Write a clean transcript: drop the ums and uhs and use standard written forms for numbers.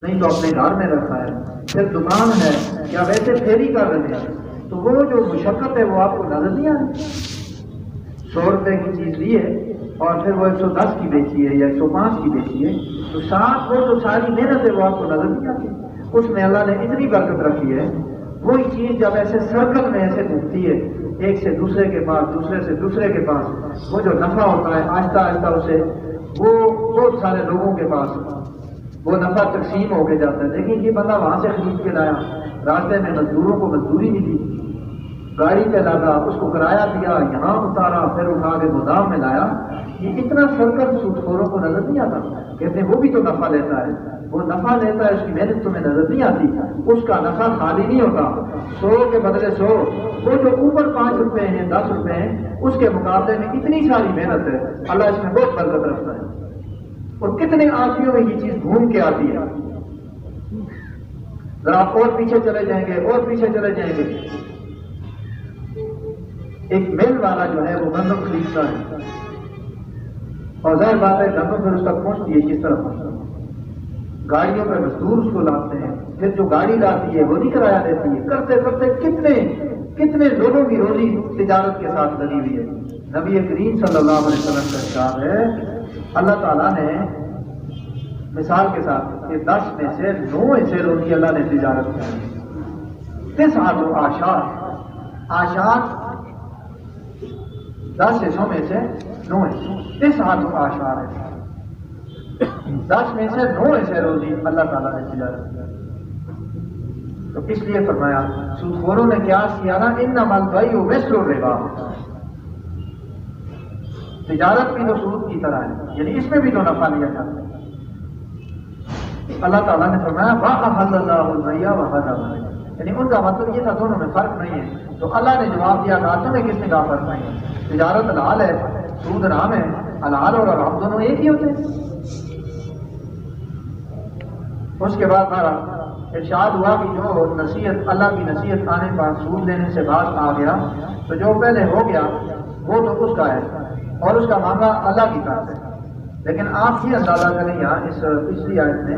نہیں تو اپنے گھر میں رکھا ہے، پھر دکان ہے یا ویسے پھیری کر رہے ہیں، تو وہ جو مشقت ہے وہ آپ کو نظر نہیں آئی؟ 100 روپے کی چیز لی ہے اور پھر وہ 110 کی بیچی ہے یا 105 کی بیچی ہے، تو ساتھ وہ جو ساری محنت ہے وہ آپ کو نظر نہیں آتی؟ اس میں اللہ نے اتنی برکت رکھی ہے، وہی چیز جب ایسے سرکل میں ایسے گھومتی ہے ایک سے دوسرے کے پاس، دوسرے سے دوسرے کے پاس، وہ جو نفع ہوتا ہے آہستہ آہستہ اسے وہ بہت سارے لوگوں کے پاس وہ نفع تقسیم ہو کے جاتا ہے۔ لیکن یہ بندہ وہاں سے خرید کے لایا، راستے میں مزدوروں کو مزدوری نہیں دی، گاڑی پہ لگا، اس کو کرایہ دیا، یہاں اتارا، پھر اٹھا کے گودام میں لایا، یہ اتنا سرکل سود خوروں کو نظر نہیں آتا۔ کہتے ہیں وہ بھی تو نفع لیتا ہے، وہ نفع لیتا ہے، اس کی محنت تمہیں نظر نہیں آتی، اس کا نفع خالی نہیں ہوتا، 100 کے بدلے 100، وہ جو اوپر 5 روپے ہیں 10 روپے ہیں اس کے مقابلے میں اتنی ساری محنت ہے، اللہ اس میں بہت برکت رکھتا ہے۔ اور کتنے آدمیوں میں یہ چیز گھوم کے آتی ہے، ذرا آپ اور پیچھے چلے جائیں گے اور پیچھے چلے جائیں گے، ایک میل والا جو ہے وہ گندم خریدتا ہے، اور ظاہر بات ہے گندم پھر اس تک پہنچتی ہے کس طرح پہنچتا ہے، گاڑیوں پہ مزدور اس کو لاتے ہیں، پھر جو گاڑی لاتی ہے وہ نہیں کرایہ دیتی ہے، کرتے کرتے کتنے لوگوں کی روزی تجارت کے ساتھ لگی ہوئی ہے۔ نبی کریم صلی اللہ علیہ وسلم کا ارشاد ہے، اللہ تعالیٰ نے مثال کے ساتھ کہ 10 میں سے 9 حصے روزی اللہ نے تجارت کی، 9 آشار 10 حصوں میں سے 9 حصے، 9 آشار ہے، 10 میں سے 9 حصے روزی اللہ تعالیٰ نے تجارت کی۔ تو اس لیے فرمایا سود خوروں نے کیا کیا نا، انما البیع مثل الربا، تجارت بھی تو سود کی طرح ہے، یعنی اس میں بھی تو نفع لیا جاتا ہے۔ اللہ تعالیٰ نے فرمایا وَأَحَلَّ اللَّهُ الْبَيْعَ وَحَرَّمَ الرِّبَا، یعنی ان کا مطلب یہ تھا دونوں میں فرق نہیں ہے۔ تو اللہ نے جواب دیا تھا تمہیں کس نے کہا فرق نہیں ہے، تجارت حلال ہے، سود حرام ہے، حلال اور حرام دونوں ایک ہی ہوتے ہیں۔ اس کے بعد ہمارا ارشاد ہوا کہ جو نصیحت اللہ کی نصیحت آنے پر سود لینے سے بعد آ گیا، تو جو پہلے ہو گیا وہ تو اس کا ہے اور اس کا معاملہ اللہ کی طرف ہے۔ لیکن آپ یہ اندازہ کریں یہاں اس پچھلی آیت میں